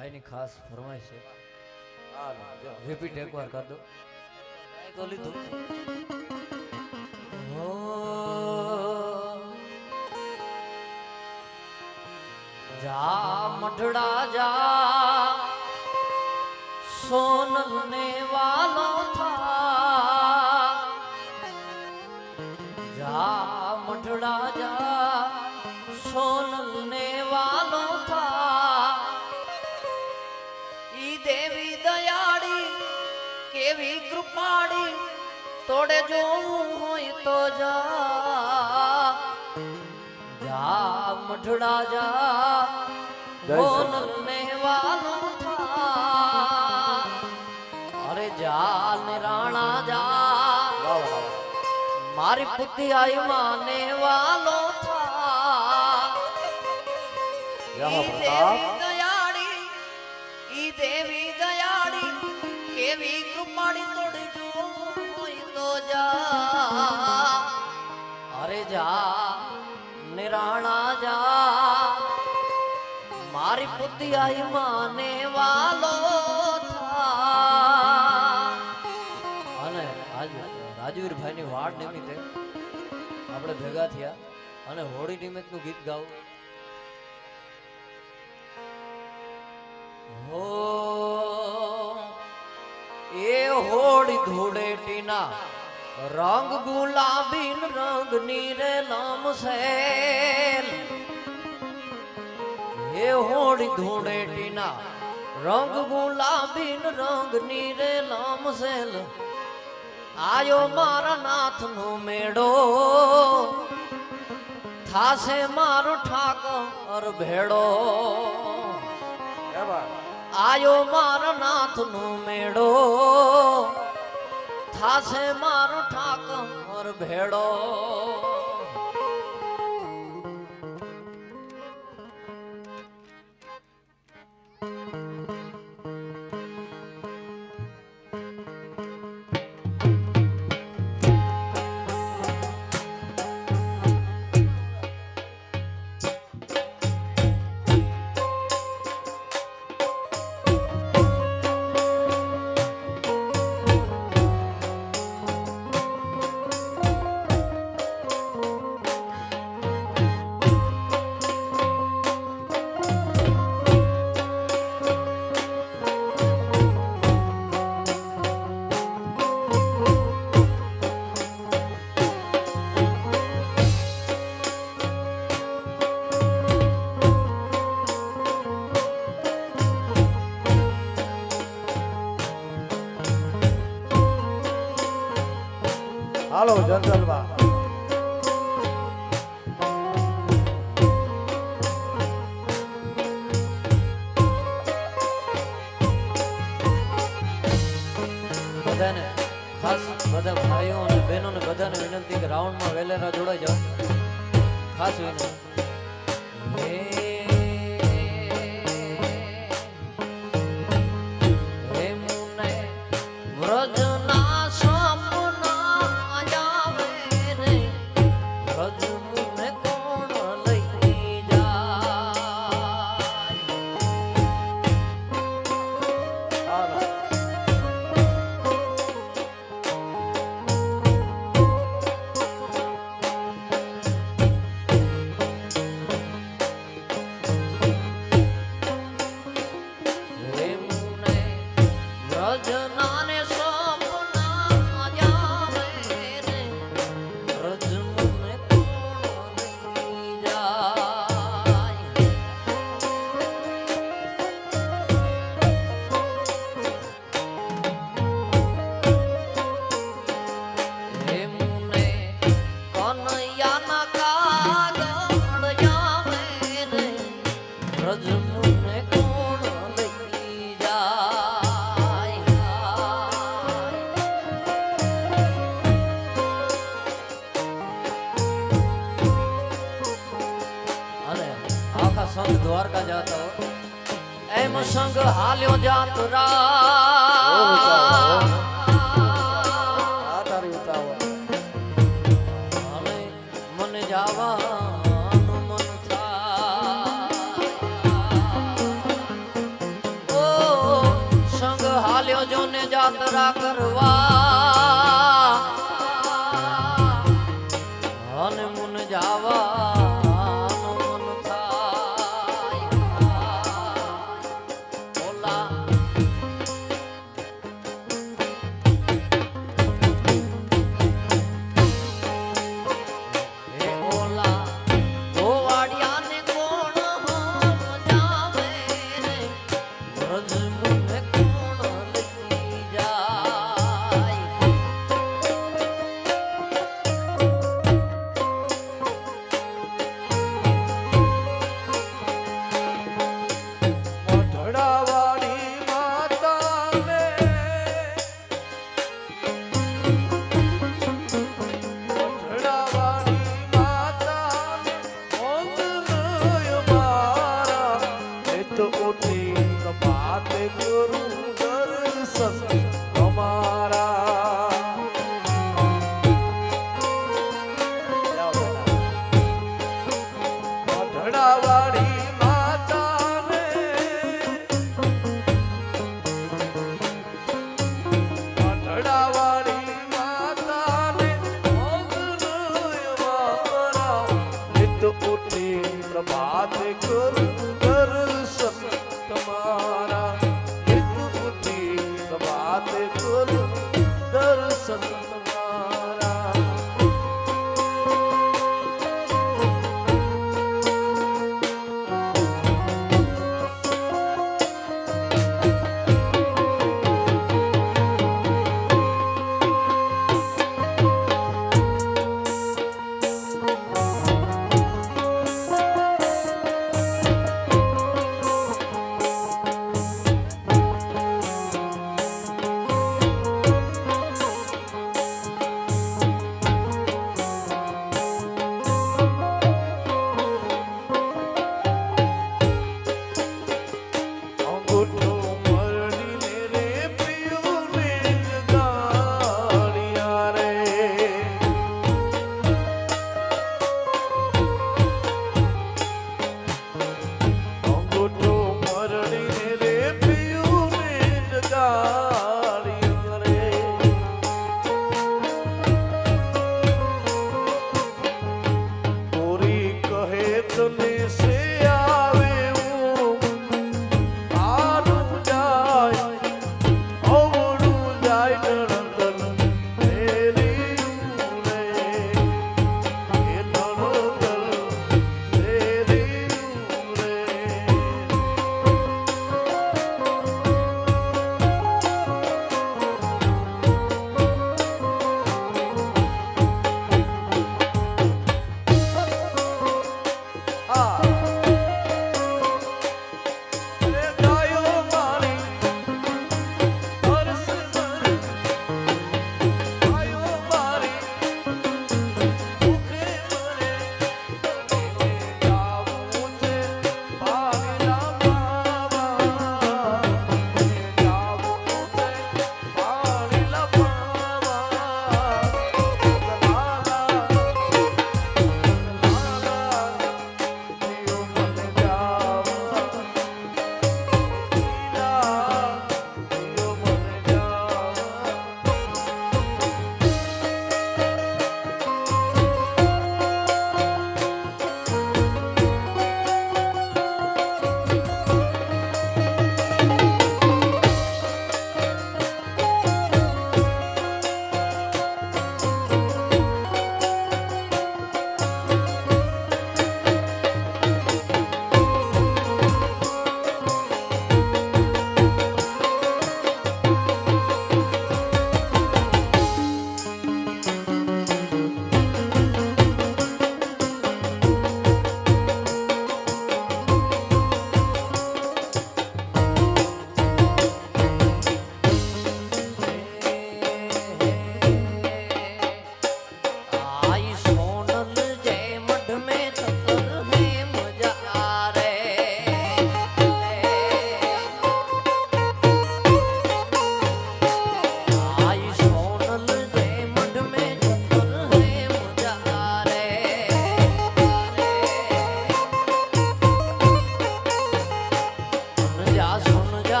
ભાઈની ખાસ ફરમાઈશ છે. રિપીટ એકવાર કર દો. તો લીધું. હો જા મઢડા જા સોનલ ને વાલો થા. જા મઢડા જા સોનલ ને વાલો થા. ઈ દેવી દયાળી કેવી કૃપાળી તોડે જોવું હોય તો જા. જા મઢડા જા સોનલ ને વાલો થા. અરે જા ને રાણા જા મારી પુતી આઈ માને વાલો થા. ઈ દેવી દયાળી કેવી કૃપાળી તોડી જોવું હોય તો જા. અરે જા નિરાણા જા મારી પુતી આઈ માને વાલો થા. અને આજ રાજવીરભાઈ ની વાડ નિમિત્તે આપણે ભેગા થયા અને હોળી નિમિત્તનું ગીત ગાવું. હો એ હોળી ધૂળેટીના રંગ ગુલાબી રંગ નીરે લમસેલ. હે હોળી ધૂળેટીના રંગ ગુલાબી રંગ નીરે લમસેલ. આયો મારા નાથનો મેળો થાશે મારો ઠાકર ભેડો. આયો મારા નાથનો મેળો થાશે મારો ઠાકર ભેડો. હાલો જંગલમાં બધાને ખાસ બધા ભાઈઓ અને બહેનોને બધાને વિનંતી કે રાઉન્ડમાં વેલેરા જોડાઈ જાઓ. ખાસ વિનંતી. સંગ દ્વારકા જાતો એમ સંગ હાલ્યો જાત મને જવાનું મન થાય. જાતરા કરવા અને મુન જાવાનું મન થાય ઓલા એ ઓલા ગોવાડિયાને કોણ સમજાવે રે વ્રજ મુને કોણ લઈ જાય મોઢડાવાળી માતાને મોઢડાવાળી માતાને મોંઘનય મારા એ તો ઉઠી વાત કરું દર્શન અમારા મોઢડાવાળી માતાને મોઢડાવાળી માતાને મોંઘનય મારા નિત ઉઠી પ્રભાત કરું દર્શન તમારા નિત ઉઠી પ્રભાત કરું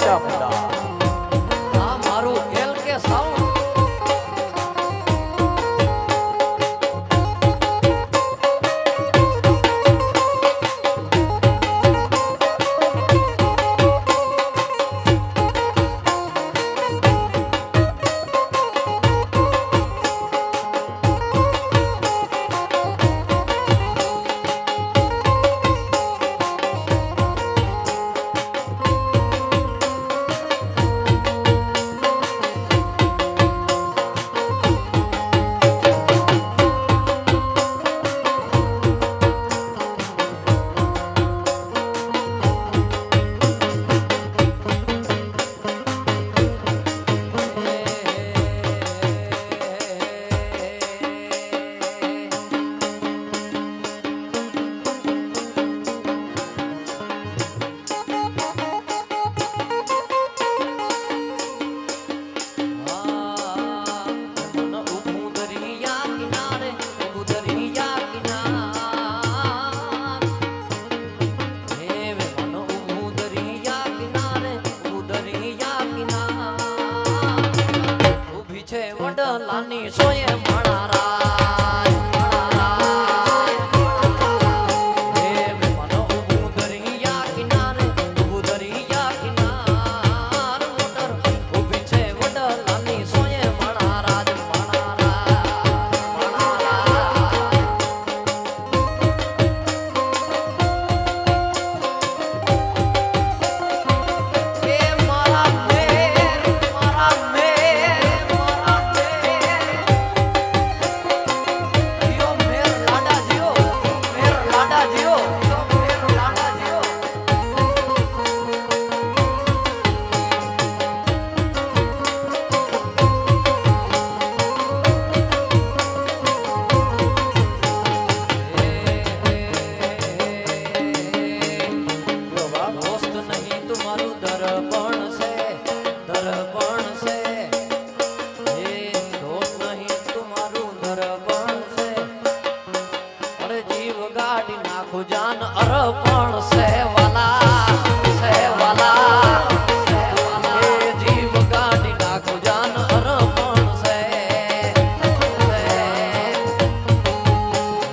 ચામુંડા આ મારું એલ કે સાઉન્ડ વડલાની સોયે મણારાજ હે મે મનો ઊભું દરિયા કિનારે ઊભું દરિયા કિનાર મોટર ઊભી છે વડલાની સોયે મણારાજ એ મારા દોસ્ત નહીં તમારું દર્પણ છે દર્પણ છે એ દોસ્ત નહીં તમારું દર્પણ છે અરે જીવ ગાડી નાખો જાન અર્પણ છે વાલા એ જીવ ગાડી નાખો જાન અર્પણ છે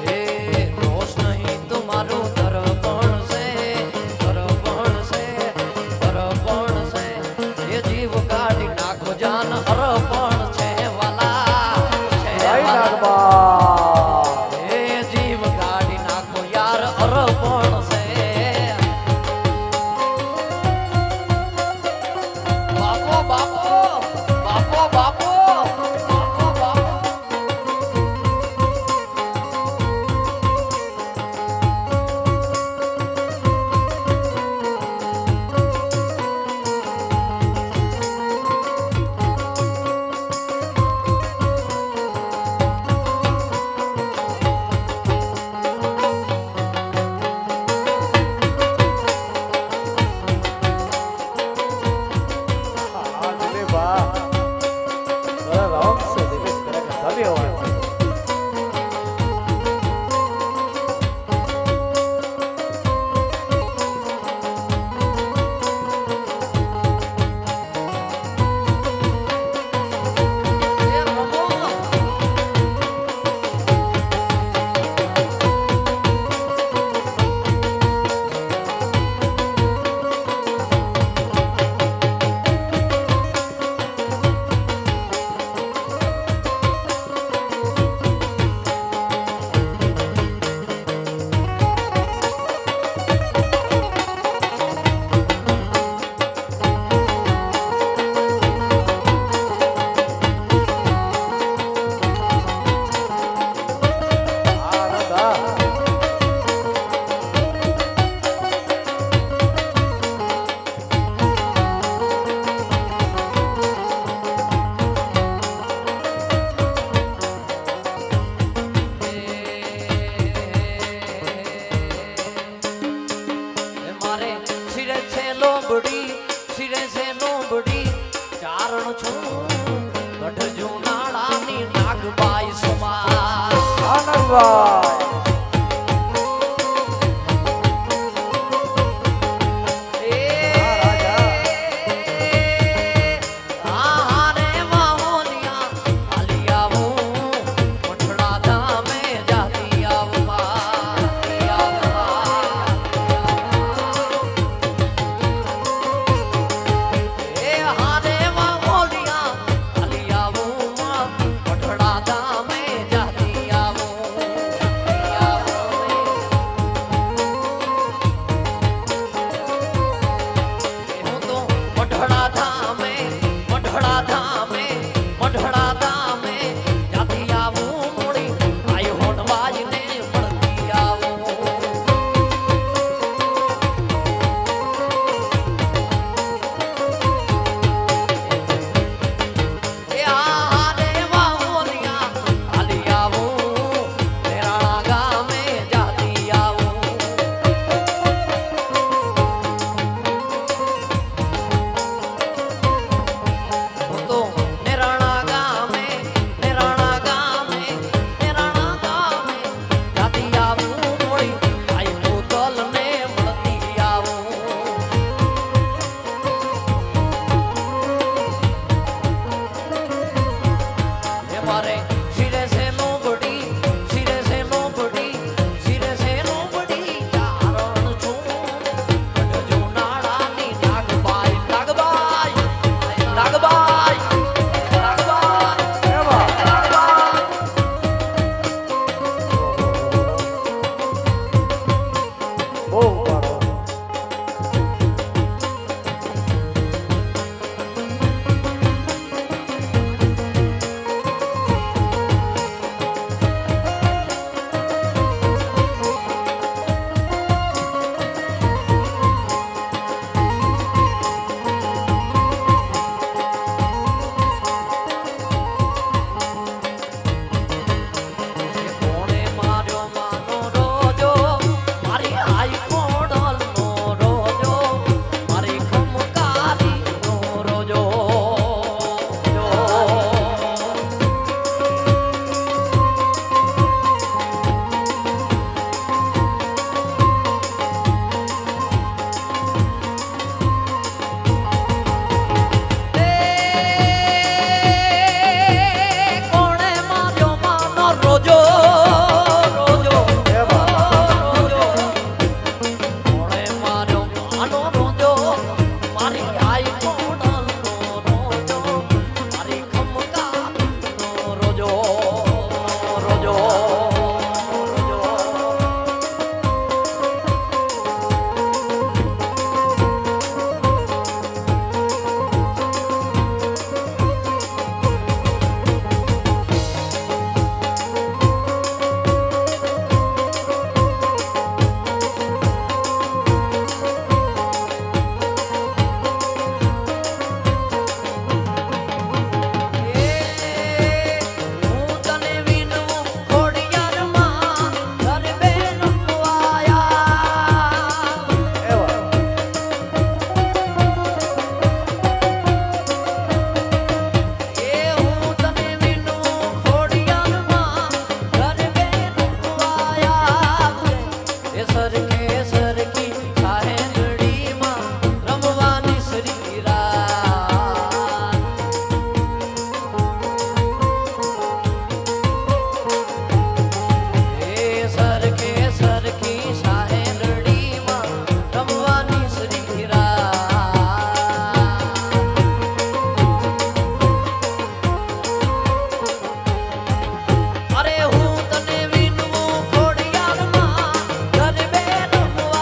એ દોસ્ત નહીં તમારું દર્પણ છે એ જીવ કાઢી નાખો જાન અર્પણ છે વાલા જય નાગબા એ જીવ કાઢી નાખો યાર અર્પણ છે બાપો બાપો બાપો બાપો બાપો બાપો આ દિલે બા અરે રામ સે દિલે ધન્યવાદ એ રમો આ રાધા મારે સિરે છે લોબડી સિરે છે લોબડી ચારણ છું ગઢ જુનાળાની નાગબાઈ સમાજ આનંદભાઈ એ સરખે સરખી સાહેલડીમાં રમવાની શ્રી રાત. એ સરખે સરખી સાહેલડીમાં રમવાની શ્રી રાત. અરે હું તને વિનવું ખોડિયારમાં ગરબે રમવા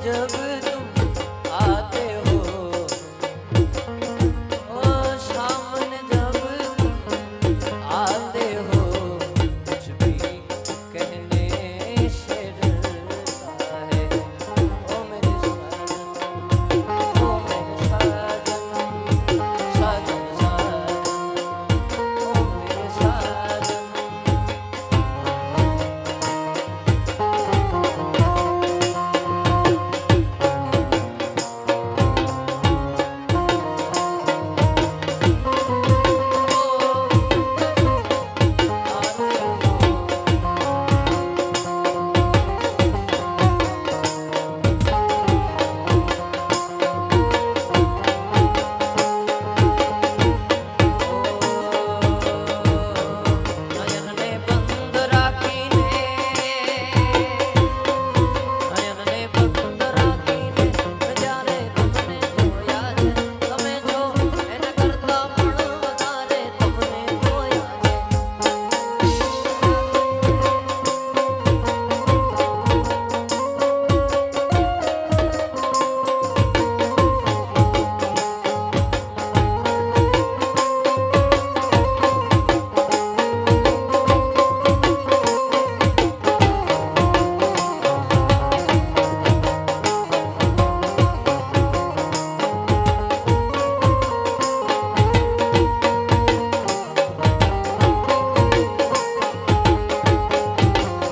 जब तुम आते हो ओ सामने जब तुम आते हो कुछ भी कहने से डरता है ओ मेरे साजन ओ मेरे साजन साजन साजन ओ मेरे साजन નયનને બંધ રાખીને નયનને બંધ રાખીને જ્યારે તમને જોયા છે તમે જો એના કરતા પણ વધારે તમને જોયા છે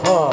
હા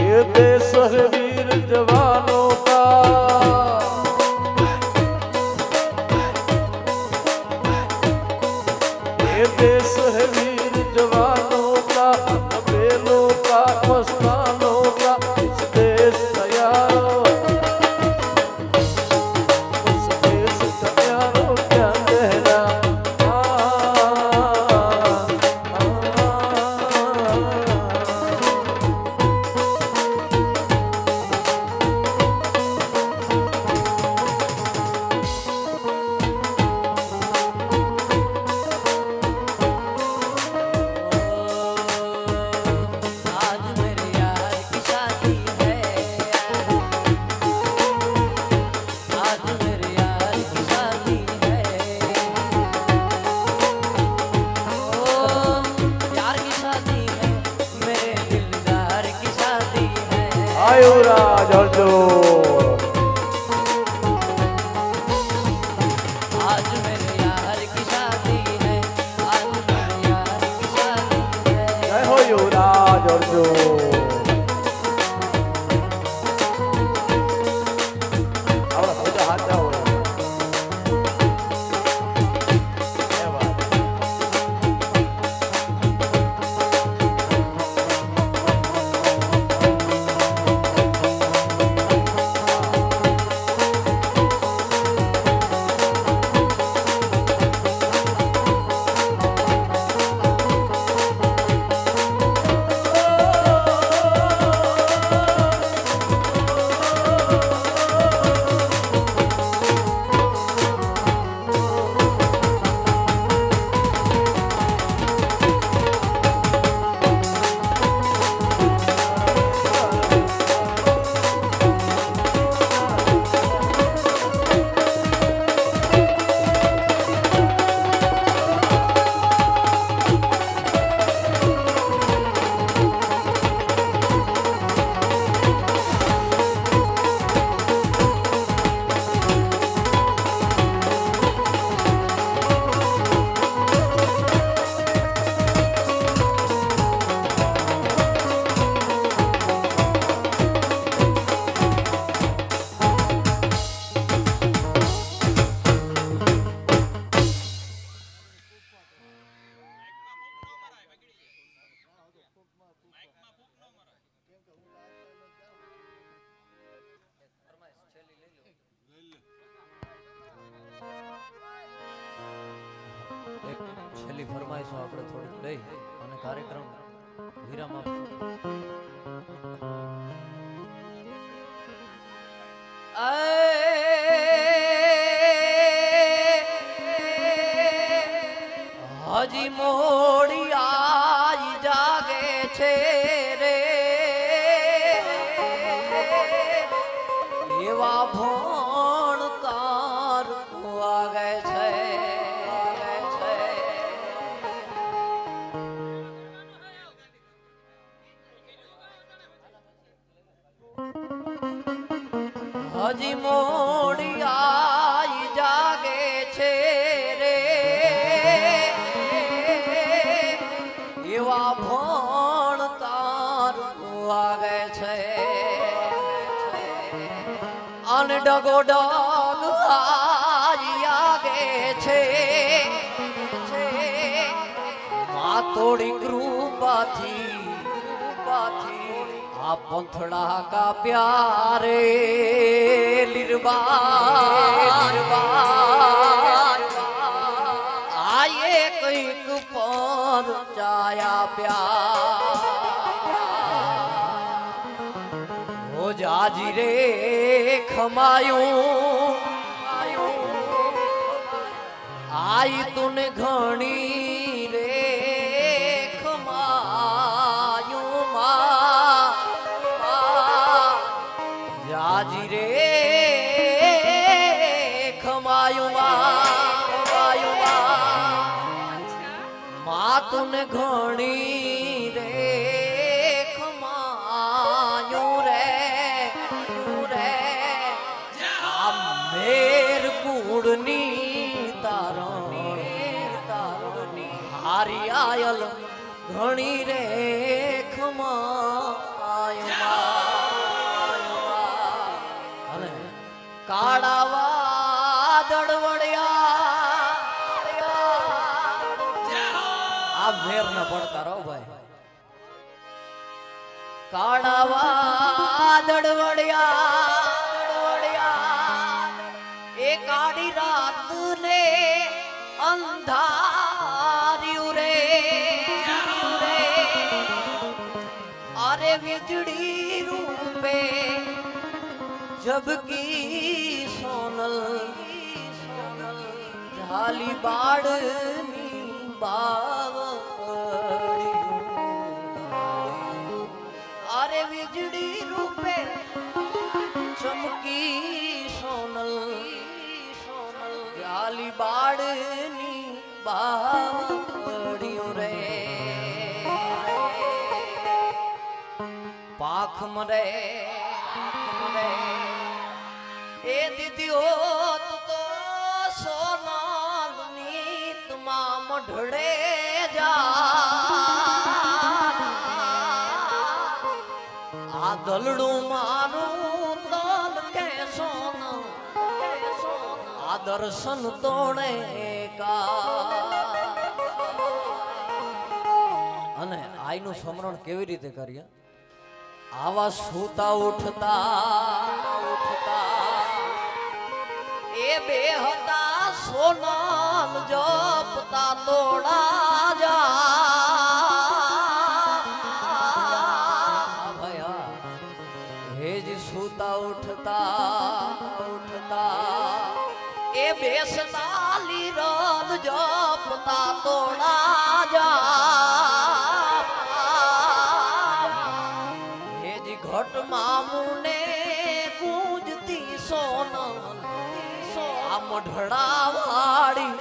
ये देश है वीर जवानों का ये देश है वीर जवानों का बेलों का मस्तानों का इस देश का यारो इस देश का यारो क्या कहना आज मेरे यार की शादी है आज मेरे यार की शादी है ओ यार की शादी है मेरे दिलदार की शादी है आयुराज अर्जुन आज मेरे यार की शादी है आज मेरे यार की शादी है जय हो युवराज अर्जुन આપણા બધા હાચા હોય એ વાત એક છેલ્લી ફરમાઈશો આપણે થોડીક લઈ અને કાર્યક્રમ વિરામ આપશું. હજી મોડી આઈ જાગે છે રે એવા ભણકાર વાગે છે. હજી મોડી આઈ જાગે છે રે એવા ભણકાર વાગે છે. અન ડગો ડગ આગે છે માતોડી કૃપાથી આ પંથડા કા પ્યારે લીરબા આયે કઈક પર ચાયા પ્યાર હો જાજી રે ખમાયું આઈ તુને ઘણી રે ખમાયું જાજી રે ખમાયું મા તુને ઘણી રે ખમાયું રે આ મેર કુળની તારણી હારી આયલ ઘણી રે ખમાયું અને કાળા વાદળ વળ્યા આ મેર ના પડતા રહો ભાઈ. કાળા વાદળ વળ્યા એ કાળી રાત ને અંધાર્યું રે અરે વીજળી રૂપે જબકી સોનલ ઝાલી બાળની બાવળિયું અરે વીજળી રૂપે ચમકી સોનલ ઝાલી બાળની બાવળિયું રે પાખ મરે એ દીદીઓ તું તો સોનાલની તુમા મઢડે જા આ દલડું મારું તલ કે સોના આ દર્શન તોડે કા અને આઈનું સ્મરણ કેવી રીતે કરીએ આવા સૂતા ઉઠતા એ બે હતા સોનાલ જપતા તોડા જા ભયા હેજ સૂતા ઉઠતા એ બેસતા લીરલ જપતા તોડા જા ઘટ મામુને ગુંજતી સોનલ આ મઢડા વાળી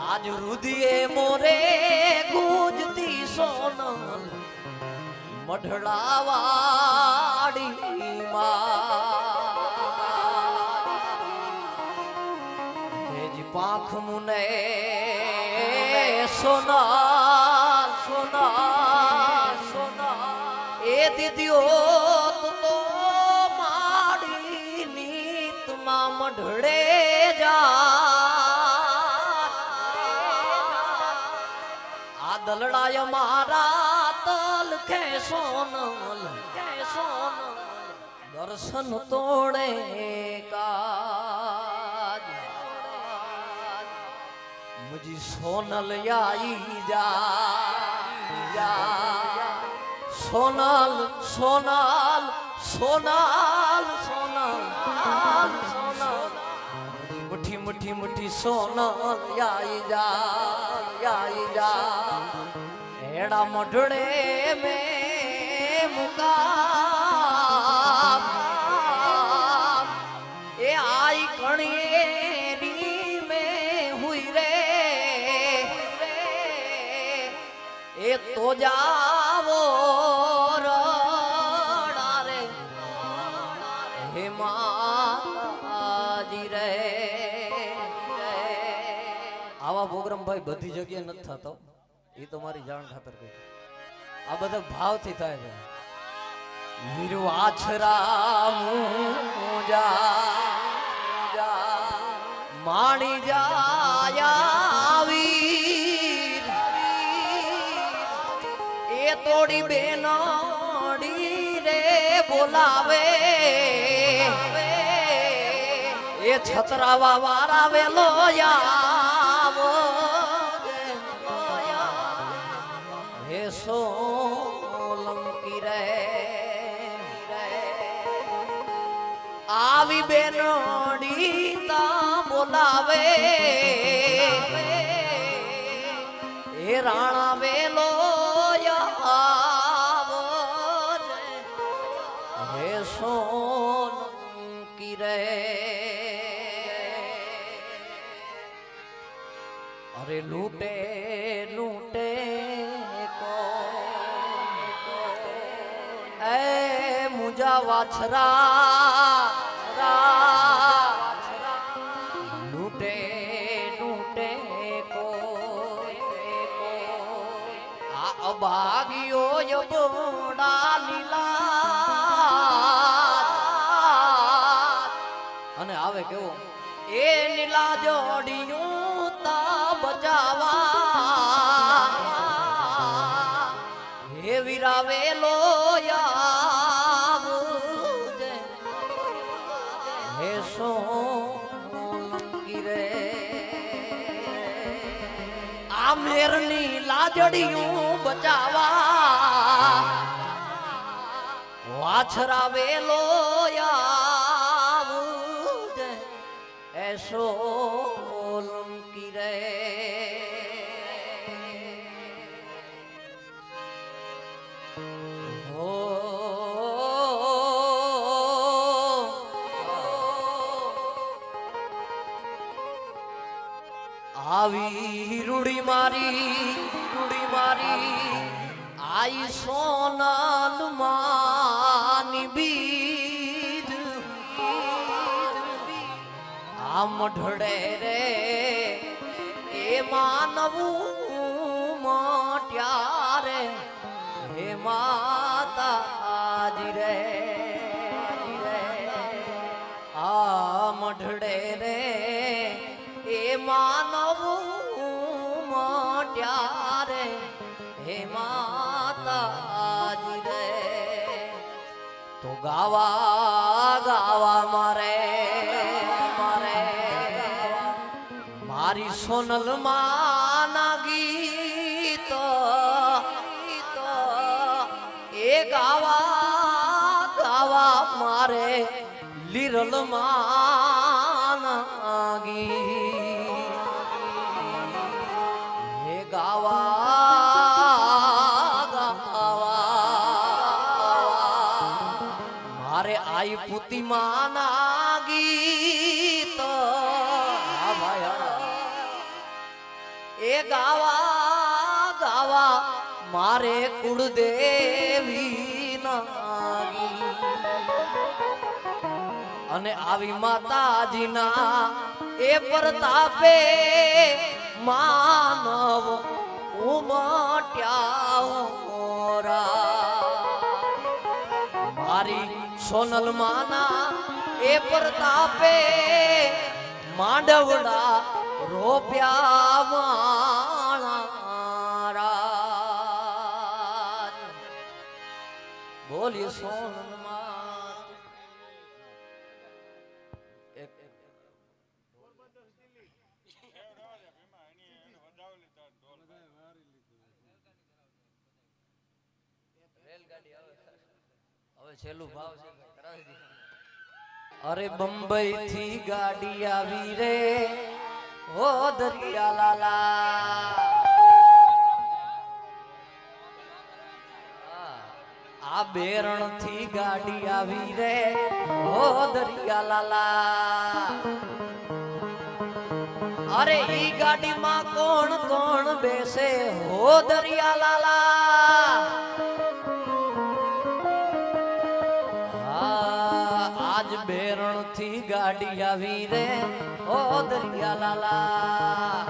આજ રુધિએ મોરે ગુંજતી સોનલ મઢડા વાળી હેજી પાંખ મુને સોના એ દીદીઓ તું તો માડી નીતમાં મઢડે જા આ દલડાય મારા તલ કે સોનલ દર્શન તોડે કાજ मुझी सोनल आई जा सोनल सोनल सोनल सोनल सोनल मुठी मुठी मुठी सोनल आई जा एड़ा मढड़े में मुकाम ए आई कणिएरी में हुई रे ए तो जावो रड़ारे हे माताजी रे आवा प्रोग्राम भाई बधी जगह न थतो ये तो मारी जान खातर कही आ बधा भाव थी थाय छे वीरु आछरा मुजा जा माणी जाया वीर ए तोड़ी बेनोड़ी रे बोलावे ए छतरावा वारा वेलो यावो हे सोलंकी रे आवी बेनोड़ी ता बोलावे ए राणा वेलो यावो हे सोलंकी रे अरे लूटे लूटे को ए मुझा वाछरा लूटे लूटे को आ अभागियो यो बोड़ा लीला अने आवे केवो ए नीला जोड़ियों ता बचावा हे वीरा वेलो यावजे हे सोलंकी रे आ मेरनी लाजड़ियों बचावा वाछरा वेलो यावजे हे सोलंकी रे आवी रूड़ी मारी आई सोनल मानी बीज आम ढड़े रे ए मानवू माट्यारे हे माता जी रे आम ढड़े रे ए मानव माट्यारे हे माता जी रे तो गावा गावा मारे मारे मारी सोनल माना गीत ए गावा गावा मारे लिरल माना गी हे गावा गावा मारे आई पुती माना गीत ए गावा गावा मारे कुलदेवी नागी अने आवी माताजी ना ए प्रतापे मानव उमट्याओरा मारी सोनल माना ए प्रतापे मांडवड़ा रोप्या वाणा बोलिए सोनल मात હવે છેલ્લું ભાવ છે કરાવી દે. અરે બંબઈ થી ગાડી આવી રે ઓ દરિયા લાલા. આ બેરણ થી ગાડી આવી રે ઓ દરિયા લાલા. અરે ઈ ગાડીમાં કોણ કોણ બેસે હો દરિયા લાલા. આજ બેરણ થી ગાડી આવી રે ઓ દરિયા લાલા.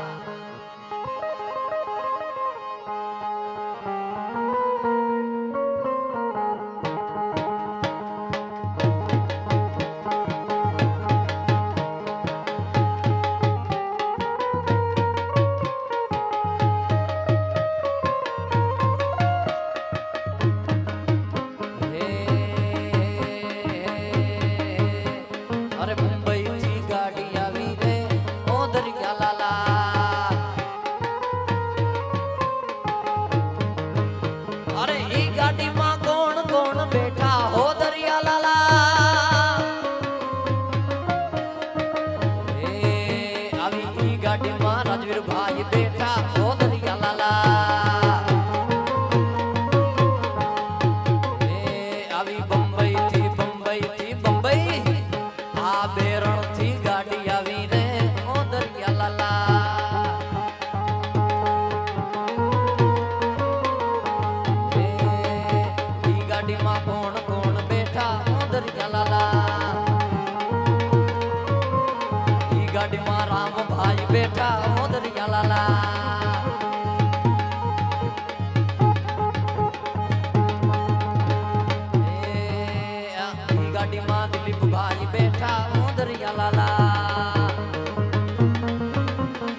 અરે મુંબઈ થી ગાડી આવી રે ઓ દરિયા લાલા. અરે ઈ ગાડીમાં કોણ કોણ બેઠા હો દરિયા લાલા. આવી ઈ ગાડીમાં રાજવીર ભાઈ બેઠા હો દરિયા લાલા. આવી બંબઈ થી બંબઈ આ બેરણ થી ગાડી આવી રે ઓ દરિયા લાલા. ઈ ગાડીમાં કોણ કોણ બેઠા ઓ દરિયા લાલા. ઈ ગાડીમાં રામભાઈ બેઠા ઓ દરિયા લાલા. ઈ ગાડીમાં દિલીપભાઈ બેઠા ઓ દરિયા લાલા.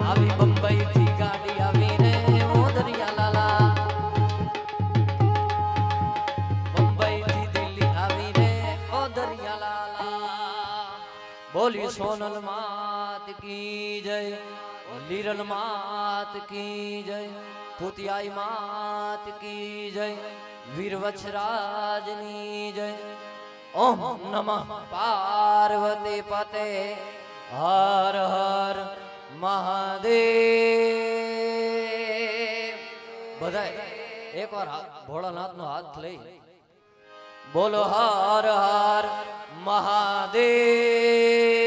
આવી બંબઈ થી ગાડી આવી રે ઓ દરિયા લાલા. બંબઈ થી દિલ્હી આવી રે ઓ દરિયા લાલા. બોલી સોનલ માત કી જય, લીરલ માત કી જય, ભૂતિયાઈ માત કી જય, વીરવછરાજની જય. ઓમ નમઃ પાર્વતી પતે હર હર મહાદેવ. બધાય એકવાર ભોળાનાથ નો હાથ લઈ બોલો હર હર મહાદેવ.